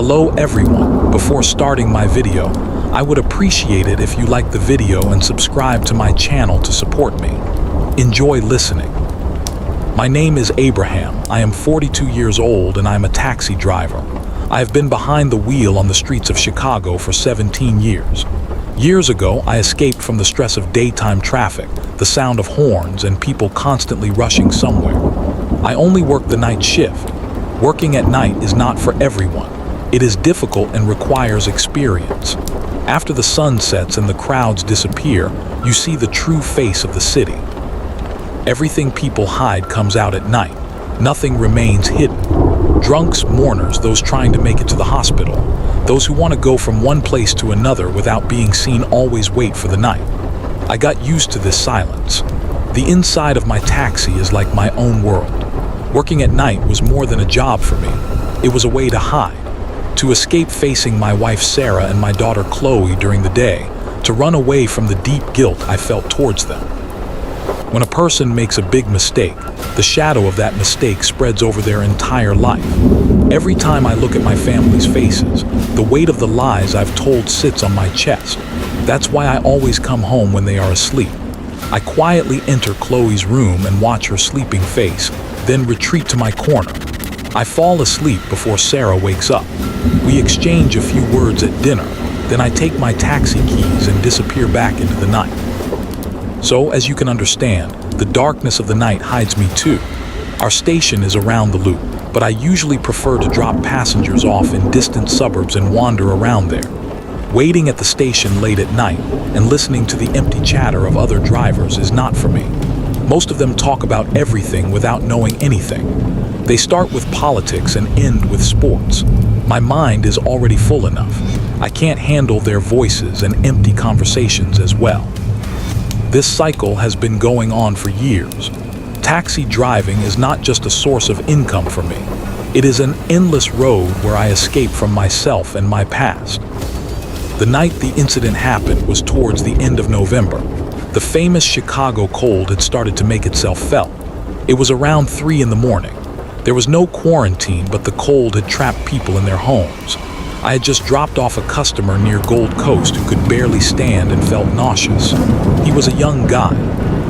Hello everyone. Before starting my video, I would appreciate it if you like the video and subscribe to my channel to support me. Enjoy listening. My name is Abraham. I am 42 years old and I am a taxi driver. I have been behind the wheel on the streets of Chicago for 17 years. Years ago, I escaped from the stress of daytime traffic, the sound of horns, and people constantly rushing somewhere. I only work the night shift. Working at night is not for everyone. It is difficult and requires experience. After the sun sets and the crowds disappear, you see the true face of the city. Everything people hide comes out at night. Nothing remains hidden. Drunks, mourners, those trying to make it to the hospital, those who want to go from one place to another without being seen always wait for the night. I got used to this silence. The inside of my taxi is like my own world. Working at night was more than a job for me. It was a way to hide, to escape facing my wife Sarah and my daughter Chloe during the day, to run away from the deep guilt I felt towards them. When a person makes a big mistake, the shadow of that mistake spreads over their entire life. Every time I look at my family's faces, the weight of the lies I've told sits on my chest. That's why I always come home when they are asleep. I quietly enter Chloe's room and watch her sleeping face, then retreat to my corner. I fall asleep before Sarah wakes up. We exchange a few words at dinner, then I take my taxi keys and disappear back into the night. So, as you can understand, the darkness of the night hides me too. Our station is around the loop, but I usually prefer to drop passengers off in distant suburbs and wander around there. Waiting at the station late at night and listening to the empty chatter of other drivers is not for me. Most of them talk about everything without knowing anything. They start with politics and end with sports. My mind is already full enough. I can't handle their voices and empty conversations as well. This cycle has been going on for years. Taxi driving is not just a source of income for me. It is an endless road where I escape from myself and my past. The night the incident happened was towards the end of November. The famous Chicago cold had started to make itself felt. It was around 3 in the morning. There was no quarantine, but the cold had trapped people in their homes. I had just dropped off a customer near Gold Coast who could barely stand and felt nauseous. He was a young guy.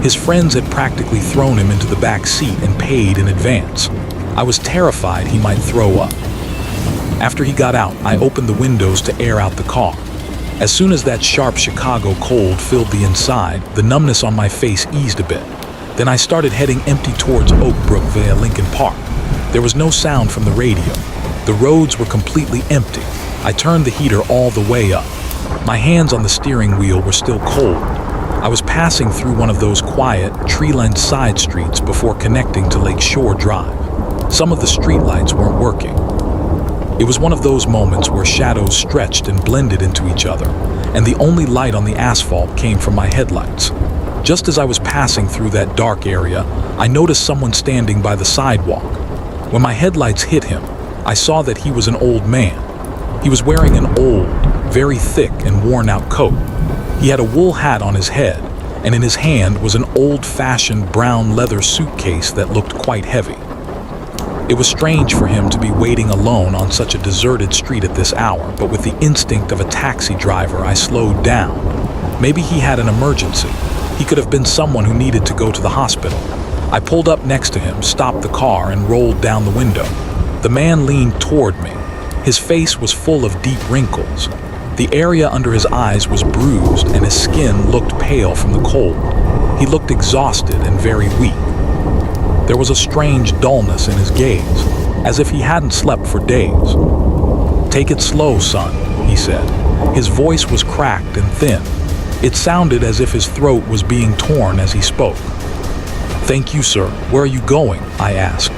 His friends had practically thrown him into the back seat and paid in advance. I was terrified he might throw up. After he got out, I opened the windows to air out the car. As soon as that sharp Chicago cold filled the inside, the numbness on my face eased a bit. Then I started heading empty towards Oak Brook via Lincoln Park. There was no sound from the radio. The roads were completely empty. I turned the heater all the way up. My hands on the steering wheel were still cold. I was passing through one of those quiet, tree-lined side streets before connecting to Lake Shore Drive. Some of the streetlights weren't working. It was one of those moments where shadows stretched and blended into each other, and the only light on the asphalt came from my headlights. Just as I was passing through that dark area, I noticed someone standing by the sidewalk. When my headlights hit him, I saw that he was an old man. He was wearing an old, very thick and worn-out coat. He had a wool hat on his head, and in his hand was an old-fashioned brown leather suitcase that looked quite heavy. It was strange for him to be waiting alone on such a deserted street at this hour, but with the instinct of a taxi driver, I slowed down. Maybe he had an emergency. He could have been someone who needed to go to the hospital. I pulled up next to him, stopped the car, and rolled down the window. The man leaned toward me. His face was full of deep wrinkles. The area under his eyes was bruised, and his skin looked pale from the cold. He looked exhausted and very weak. There was a strange dullness in his gaze, as if he hadn't slept for days. "Take it slow, son," he said. His voice was cracked and thin. It sounded as if his throat was being torn as he spoke. "Thank you, sir. Where are you going?" I asked.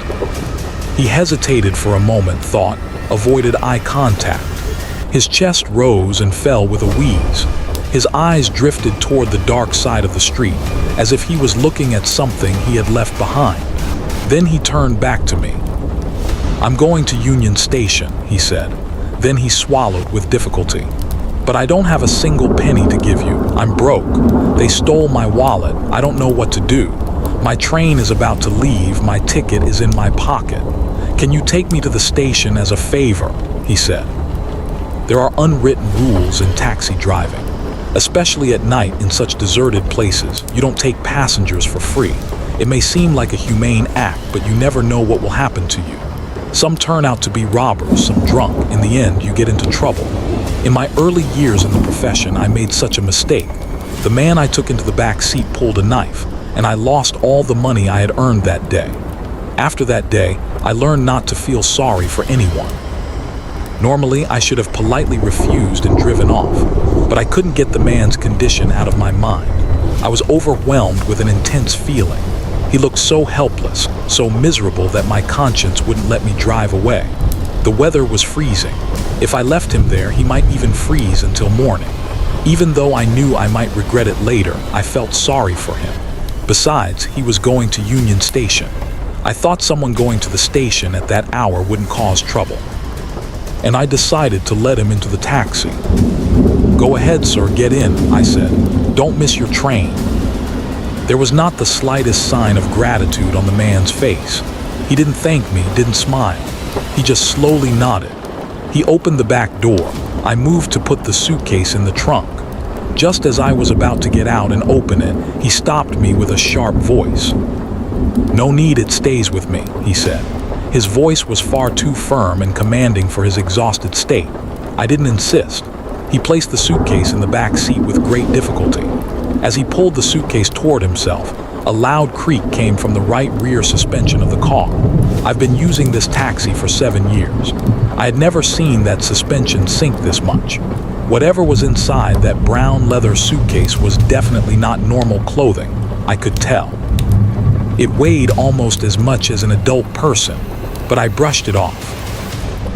He hesitated for a moment, thought, avoided eye contact. His chest rose and fell with a wheeze. His eyes drifted toward the dark side of the street, as if he was looking at something he had left behind. Then he turned back to me. "I'm going to Union Station," he said. Then he swallowed with difficulty. "But I don't have a single penny to give you. I'm broke. They stole my wallet. I don't know what to do. My train is about to leave. My ticket is in my pocket. Can you take me to the station as a favor?" he said. There are unwritten rules in taxi driving. Especially at night in such deserted places, you don't take passengers for free. It may seem like a humane act, but you never know what will happen to you. Some turn out to be robbers, some drunk. In the end, you get into trouble. In my early years in the profession, I made such a mistake. The man I took into the back seat pulled a knife, and I lost all the money I had earned that day. After that day, I learned not to feel sorry for anyone. Normally, I should have politely refused and driven off, but I couldn't get the man's condition out of my mind. I was overwhelmed with an intense feeling. He looked so helpless, so miserable that my conscience wouldn't let me drive away. The weather was freezing. If I left him there, he might even freeze until morning. Even though I knew I might regret it later, I felt sorry for him. Besides, he was going to Union Station. I thought someone going to the station at that hour wouldn't cause trouble. And I decided to let him into the taxi. "Go ahead, sir, get in," I said. "Don't miss your train." There was not the slightest sign of gratitude on the man's face. He didn't thank me, didn't smile. He just slowly nodded. He opened the back door. I moved to put the suitcase in the trunk. Just as I was about to get out and open it, he stopped me with a sharp voice. "No need, it stays with me," he said. His voice was far too firm and commanding for his exhausted state. I didn't insist. He placed the suitcase in the back seat with great difficulty. As he pulled the suitcase toward himself, a loud creak came from the right rear suspension of the car. I've been using this taxi for 7 years. I had never seen that suspension sink this much. Whatever was inside that brown leather suitcase was definitely not normal clothing. I could tell. It weighed almost as much as an adult person, but I brushed it off.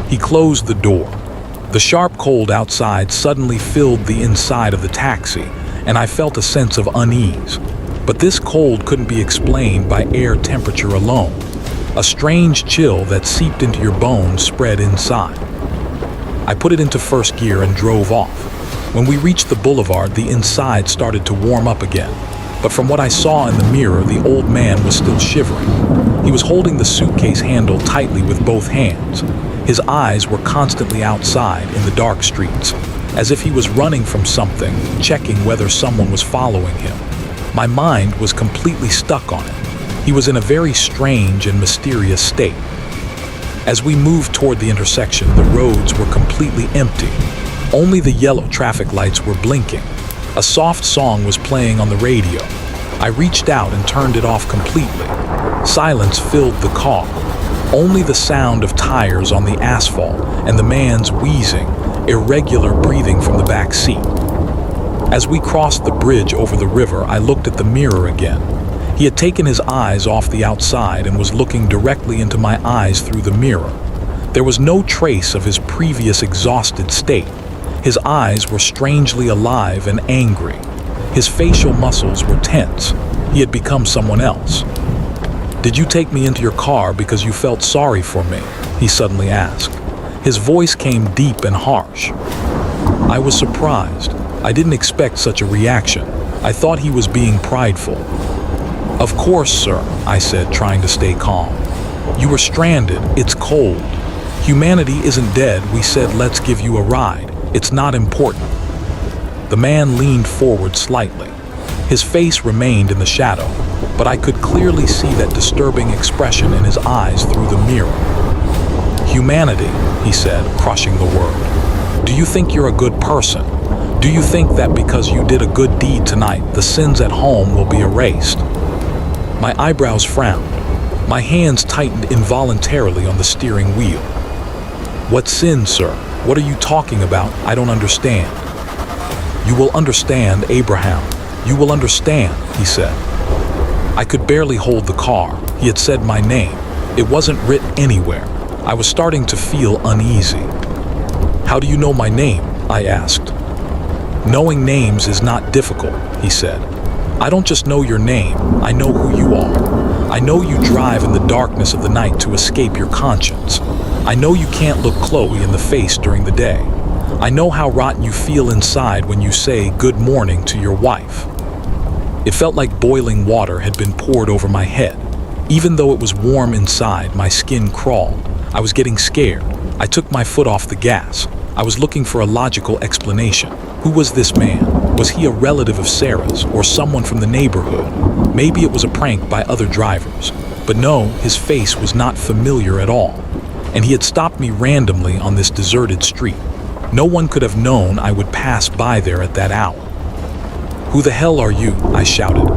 He closed the door. The sharp cold outside suddenly filled the inside of the taxi, and I felt a sense of unease. But this cold couldn't be explained by air temperature alone. A strange chill that seeped into your bones spread inside. I put it into first gear and drove off. When we reached the boulevard, the inside started to warm up again. But from what I saw in the mirror, the old man was still shivering. He was holding the suitcase handle tightly with both hands. His eyes were constantly outside in the dark streets, as if he was running from something, checking whether someone was following him. My mind was completely stuck on it. He was in a very strange and mysterious state. As we moved toward the intersection, the roads were completely empty. Only the yellow traffic lights were blinking. A soft song was playing on the radio. I reached out and turned it off completely. Silence filled the car. Only the sound of tires on the asphalt and the man's wheezing, irregular breathing from the back seat. As we crossed the bridge over the river, I looked at the mirror again. He had taken his eyes off the outside and was looking directly into my eyes through the mirror. There was no trace of his previous exhausted state. His eyes were strangely alive and angry. His facial muscles were tense. He had become someone else. "Did you take me into your car because you felt sorry for me?" he suddenly asked. His voice came deep and harsh. I was surprised. I didn't expect such a reaction. I thought he was being prideful. "Of course, sir," I said, trying to stay calm. "You were stranded. It's cold. Humanity isn't dead. We said let's give you a ride. It's not important." The man leaned forward slightly. His face remained in the shadow, but I could clearly see that disturbing expression in his eyes through the mirror. "Humanity," he said, crushing the word. "Do you think you're a good person? Do you think that because you did a good deed tonight, the sins at home will be erased?" My eyebrows frowned. My hands tightened involuntarily on the steering wheel. "What sin, sir? What are you talking about? I don't understand." "You will understand, Abraham. You will understand," he said. I could barely hold the car. He had said my name. It wasn't written anywhere. I was starting to feel uneasy. "How do you know my name?" I asked. "Knowing names is not difficult," he said. "I don't just know your name, I know who you are. I know you drive in the darkness of the night to escape your conscience. I know you can't look Chloe in the face during the day. I know how rotten you feel inside when you say good morning to your wife." It felt like boiling water had been poured over my head. Even though it was warm inside, my skin crawled. I was getting scared. I took my foot off the gas. I was looking for a logical explanation. Who was this man? Was he a relative of Sarah's or someone from the neighborhood? Maybe it was a prank by other drivers. But no, his face was not familiar at all. And he had stopped me randomly on this deserted street. No one could have known I would pass by there at that hour. "Who the hell are you?" I shouted.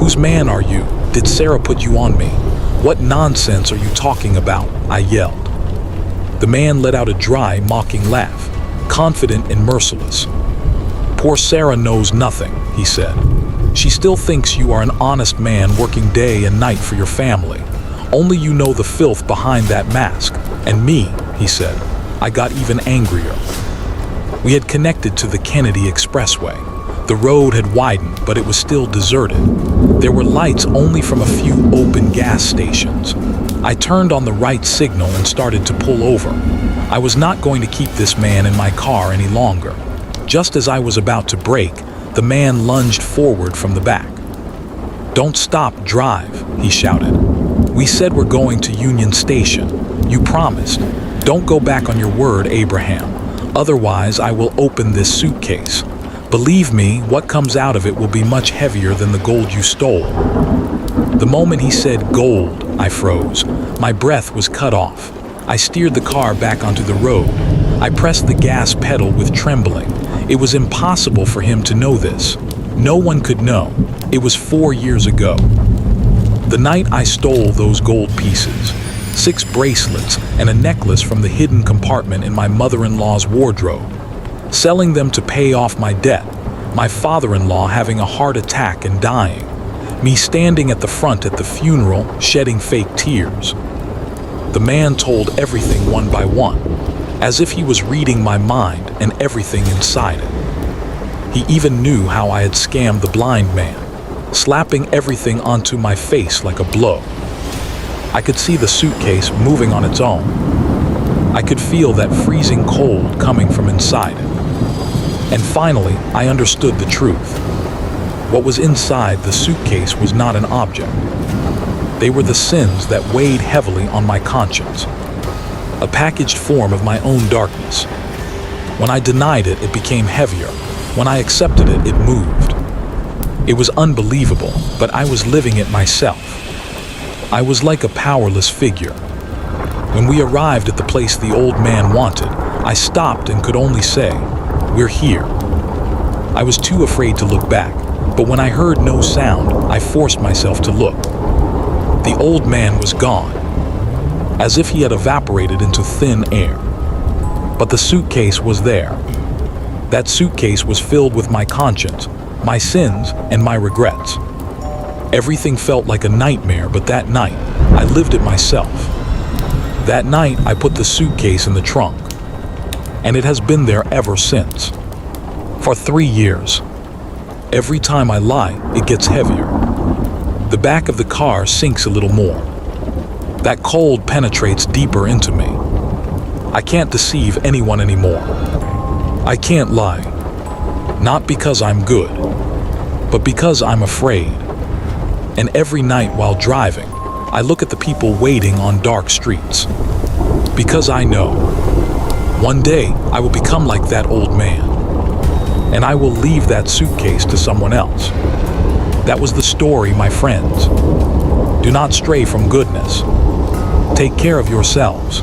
"Whose man are you? Did Sarah put you on me? What nonsense are you talking about?" I yelled. The man let out a dry, mocking laugh, confident and merciless. "Poor Sarah knows nothing," he said. "She still thinks you are an honest man working day and night for your family. Only you know the filth behind that mask. And me," he said. I got even angrier. We had connected to the Kennedy Expressway. The road had widened, but it was still deserted. There were lights only from a few open gas stations. I turned on the right signal and started to pull over. I was not going to keep this man in my car any longer. Just as I was about to brake, the man lunged forward from the back. "Don't stop, drive," he shouted. "We said we're going to Union Station. You promised. Don't go back on your word, Abraham. Otherwise, I will open this suitcase. Believe me, what comes out of it will be much heavier than the gold you stole." The moment he said gold, I froze. My breath was cut off. I steered the car back onto the road. I pressed the gas pedal with trembling. It was impossible for him to know this. No one could know. It was 4 years ago. The night I stole those gold pieces, 6 bracelets and a necklace from the hidden compartment in my mother-in-law's wardrobe, selling them to pay off my debt, my father-in-law having a heart attack and dying, me standing at the front at the funeral shedding fake tears. The man told everything one by one, as if he was reading my mind and everything inside it. He even knew how I had scammed the blind man, slapping everything onto my face like a blow. I could see the suitcase moving on its own. I could feel that freezing cold coming from inside it. And finally, I understood the truth. What was inside the suitcase was not an object. They were the sins that weighed heavily on my conscience, a packaged form of my own darkness. When I denied it, it became heavier. When I accepted it, it moved. It was unbelievable, but I was living it myself. I was like a powerless figure. When we arrived at the place the old man wanted, I stopped and could only say, "We're here." I was too afraid to look back, but when I heard no sound, I forced myself to look. The old man was gone, as if he had evaporated into thin air. But the suitcase was there. That suitcase was filled with my conscience, my sins, and my regrets. Everything felt like a nightmare, but that night, I lived it myself. That night, I put the suitcase in the trunk, and it has been there ever since. For 3 years. Every time I lie, it gets heavier. The back of the car sinks a little more. That cold penetrates deeper into me. I can't deceive anyone anymore. I can't lie. Not because I'm good, but because I'm afraid. And every night while driving, I look at the people waiting on dark streets. Because I know, one day I will become like that old man. And I will leave that suitcase to someone else. That was the story, my friends. Do not stray from goodness. Take care of yourselves.